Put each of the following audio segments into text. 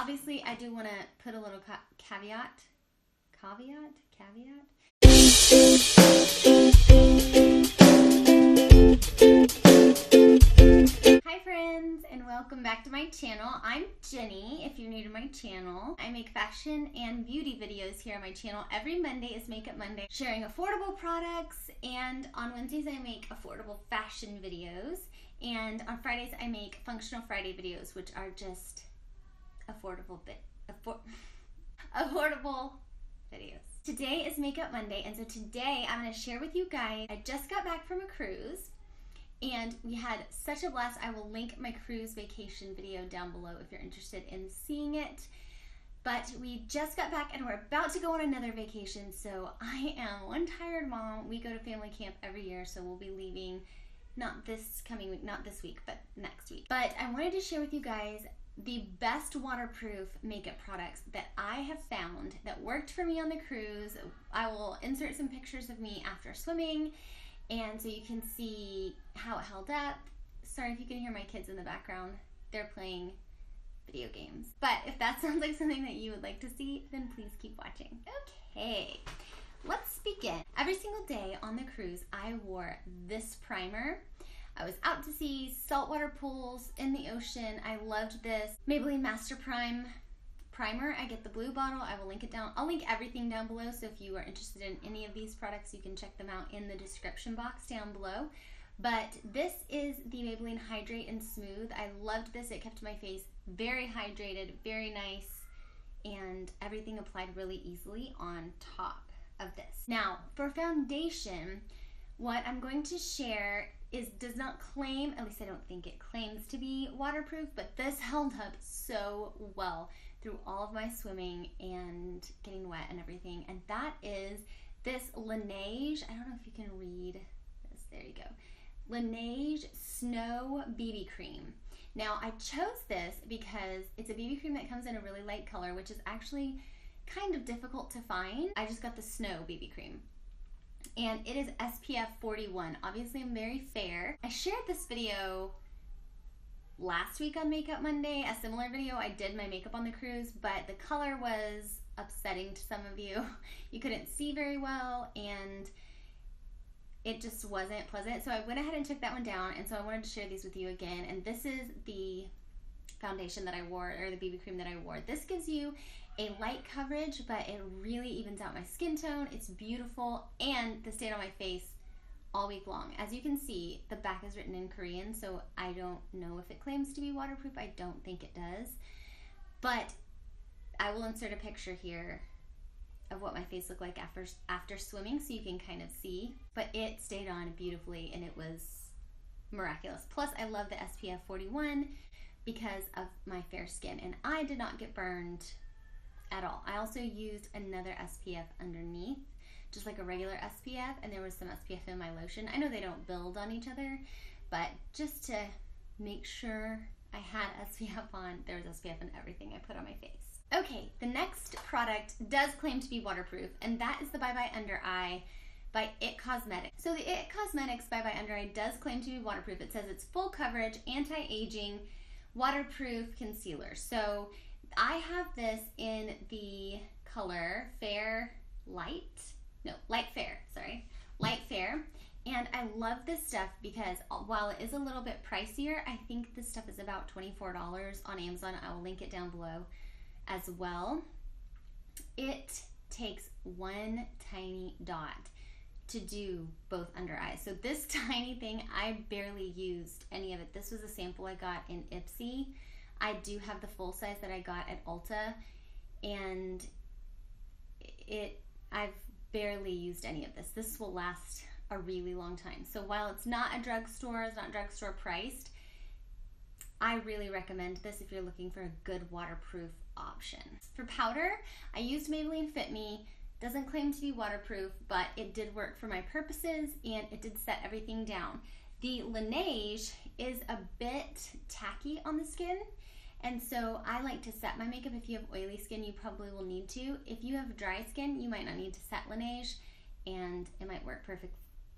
Obviously, I do want to put a little caveat. Hi friends, and welcome back to my channel. I'm Jenny, if you're new to my channel. I make fashion and beauty videos here on my channel. Every Monday is Makeup Monday, sharing affordable products, and on Wednesdays I make affordable fashion videos, and on Fridays I make Functional Friday videos, which are just affordable videos. Today is Makeup Monday, and so today I'm going to share with you guys, I just got back from a cruise, and we had such a blast. I will link my cruise vacation video down below if you're interested in seeing it. But we just got back and we're about to go on another vacation, so I am one tired mom. We go to family camp every year, so we'll be leaving not this coming week, not this week, but next week. But I wanted to share with you guys the best waterproof makeup products that I have found that worked for me on the cruise. I will insert some pictures of me after swimming, and so you can see how it held up. Sorry if you can hear my kids in the background. They're playing video games. But if that sounds like something that you would like to see, then please keep watching. Okay, let's begin. Every single day on the cruise, I wore this primer. I was out to sea, saltwater pools, in the ocean. I loved this Maybelline Master Prime primer. I get the blue bottle. I will link it down. I'll link everything down below, so if you are interested in any of these products, you can check them out in the description box down below. But this is the Maybelline Hydrate and Smooth. I loved this. It kept my face very hydrated, very nice, and everything applied really easily on top of this. Now, for foundation, what I'm going to share does not claim, at least I don't think it claims to be waterproof, but this held up so well through all of my swimming and getting wet and everything, and that is this Laneige, I don't know if you can read this, there you go, Laneige Snow BB Cream. Now I chose this because it's a BB cream that comes in a really light color, which is actually kind of difficult to find. I just got the Snow BB cream, and it is SPF 41. Obviously I'm very fair. I shared this video last week on Makeup Monday, a similar video. I did my makeup on the cruise, but the color was upsetting to some of you. You couldn't see very well, and it just wasn't pleasant. So I went ahead and took that one down, and so I wanted to share these with you again. And this is the foundation that I wore, or the BB cream that I wore. This gives you a light coverage, but it really evens out my skin tone. It's beautiful, and this stayed on my face all week long. As you can see, the back is written in Korean, so I don't know if it claims to be waterproof. I don't think it does, but I will insert a picture here of what my face looked like after swimming, so you can kind of see. But it stayed on beautifully, and it was miraculous. Plus, I love the SPF 41 because of my fair skin, and I did not get burned at all. I also used another SPF underneath, just like a regular SPF, and there was some SPF in my lotion. I know they don't build on each other, but just to make sure I had SPF on, there was SPF in everything I put on my face. Okay, the next product does claim to be waterproof, and that is the Bye Bye Under Eye by IT Cosmetics. So the IT Cosmetics Bye Bye Under Eye does claim to be waterproof. It says it's full coverage, anti-aging, waterproof concealer. So I have this in the color Light Fair, and I love this stuff because while it is a little bit pricier, I think this stuff is about $24 on Amazon. I will link it down below as well. It takes one tiny dot to do both under eyes. So this tiny thing, I barely used any of it. This was a sample I got in Ipsy. I do have the full size that I got at Ulta, and I've barely used any of this. This will last a really long time. So while it's not a drugstore, it's not drugstore priced, I really recommend this if you're looking for a good waterproof option. For powder, I used Maybelline Fit Me. Doesn't claim to be waterproof, but it did work for my purposes, and it did set everything down. The Laneige is a bit tacky on the skin, and so I like to set my makeup. If you have oily skin, you probably will need to. If you have dry skin, you might not need to set Laneige, and it might work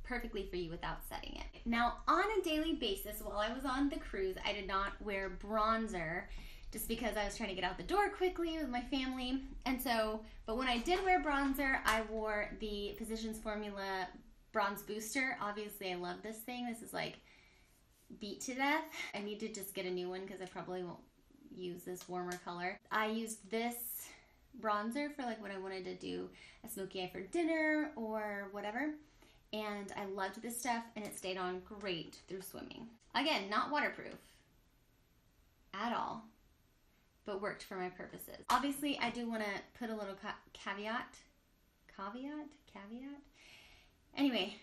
perfectly for you without setting it. Now, on a daily basis, while I was on the cruise, I did not wear bronzer just because I was trying to get out the door quickly with my family. And so, but when I did wear bronzer, I wore the Physicians Formula Bronze Booster. Obviously, I love this thing. This is like beat to death. I need to just get a new one because I probably won't use this warmer color. I used this bronzer for like when I wanted to do a smoky eye for dinner or whatever. And I loved this stuff, and it stayed on great through swimming. Again, not waterproof at all, but worked for my purposes. Obviously, I do want to put a little caveat. Anyway,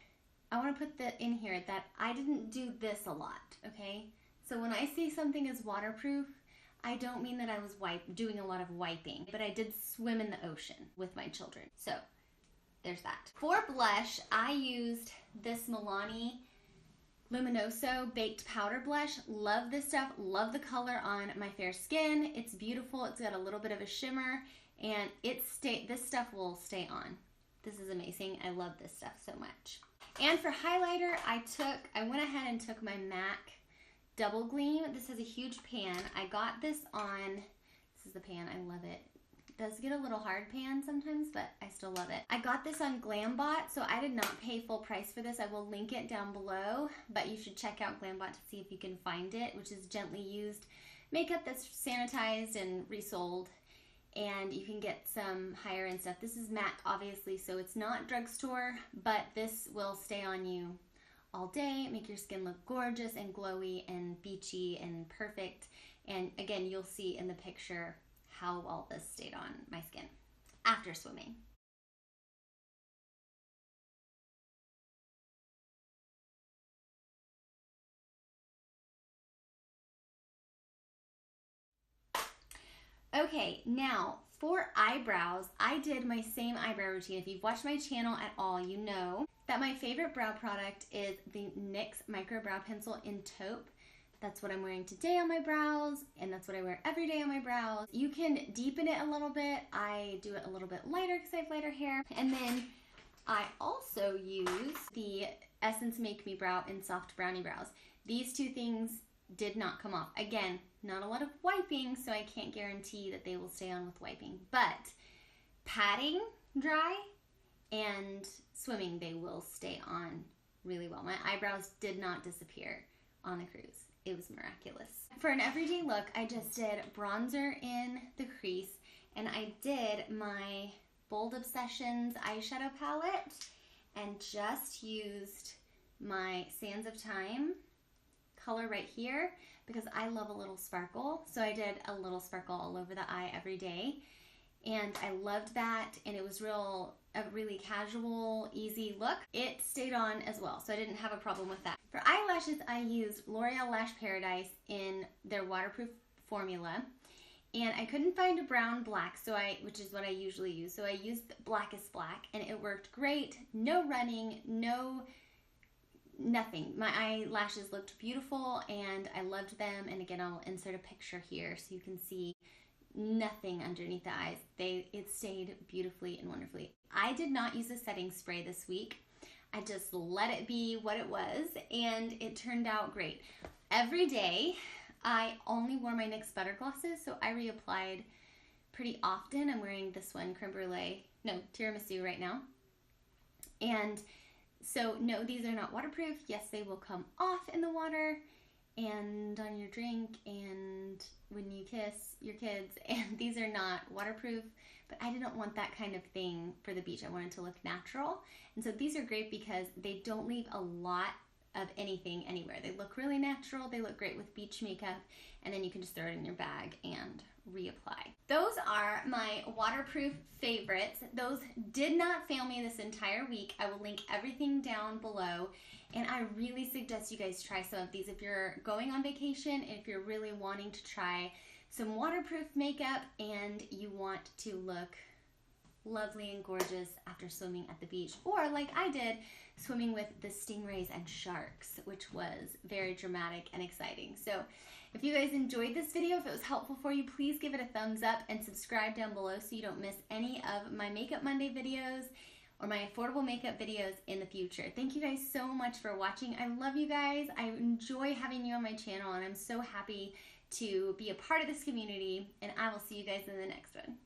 I want to put that in here that I didn't do this a lot, okay? So when I say something is waterproof, I don't mean that I was doing a lot of wiping, but I did swim in the ocean with my children. So there's that. For blush, I used this Milani Luminoso Baked Powder Blush. Love this stuff. Love the color on my fair skin. It's beautiful. It's got a little bit of a shimmer, and this stuff will stay on. This is amazing. I love this stuff so much. And for highlighter, I went ahead and took my MAC Double Gleam. This has a huge pan. I got this this is the pan. I love it. It does get a little hard pan sometimes, but I still love it. I got this on GlamBot, so I did not pay full price for this. I will link it down below, but you should check out GlamBot to see if you can find it, which is gently used makeup that's sanitized and resold. And you can get some higher end stuff. This is MAC, obviously, so it's not drugstore, but this will stay on you all day, make your skin look gorgeous and glowy and beachy and perfect. And again, you'll see in the picture how well this stayed on my skin after swimming. Okay, now for eyebrows, I did my same eyebrow routine. If you've watched my channel at all, you know that my favorite brow product is the NYX Micro Brow Pencil in Taupe. That's what I'm wearing today on my brows, and that's what I wear every day on my brows. You can deepen it a little bit. I do it a little bit lighter because I have lighter hair. And then I also use the Essence Make Me Brow in Soft Brownie Brows. These two things did not come off. Again, not a lot of wiping, so I can't guarantee that they will stay on with wiping. But patting dry and swimming, they will stay on really well. My eyebrows did not disappear on the cruise. It was miraculous. For an everyday look, I just did bronzer in the crease, and I did my Bold Obsessions eyeshadow palette and just used my Sands of Time color right here because I love a little sparkle. So I did a little sparkle all over the eye every day, and I loved that, and it was a really casual, easy look. It stayed on as well, so I didn't have a problem with that. For eyelashes, I used L'Oreal Lash Paradise in their waterproof formula, and I couldn't find a brown black, which is what I usually use, so I used Blackest Black, and it worked great. No running, nothing. My eyelashes looked beautiful, and I loved them, and again, I'll insert a picture here so you can see nothing underneath the eyes. It stayed beautifully and wonderfully. I did not use a setting spray this week. I just let it be what it was, and it turned out great. Every day, I only wore my NYX Butter Glosses, so I reapplied pretty often. I'm wearing this one, Tiramisu right now. And so, no, these are not waterproof. Yes, they will come off in the water and on your drink and when you kiss your kids, and these are not waterproof, but I didn't want that kind of thing for the beach. I wanted to look natural, and so these are great because they don't leave a lot of anything anywhere. They look really natural, they look great with beach makeup, and then you can just throw it in your bag and reapply. Those are my waterproof favorites. Those did not fail me this entire week. I will link everything down below, and I really suggest you guys try some of these if you're going on vacation, and if you're really wanting to try some waterproof makeup and you want to look lovely and gorgeous after swimming at the beach, or like I did, swimming with the stingrays and sharks, which was very dramatic and exciting. So if you guys enjoyed this video, if it was helpful for you, please give it a thumbs up and subscribe down below so you don't miss any of my Makeup Monday videos or my affordable makeup videos in the future. Thank you guys so much for watching. I love you guys. I enjoy having you on my channel, and I'm so happy to be a part of this community, and I will see you guys in the next one.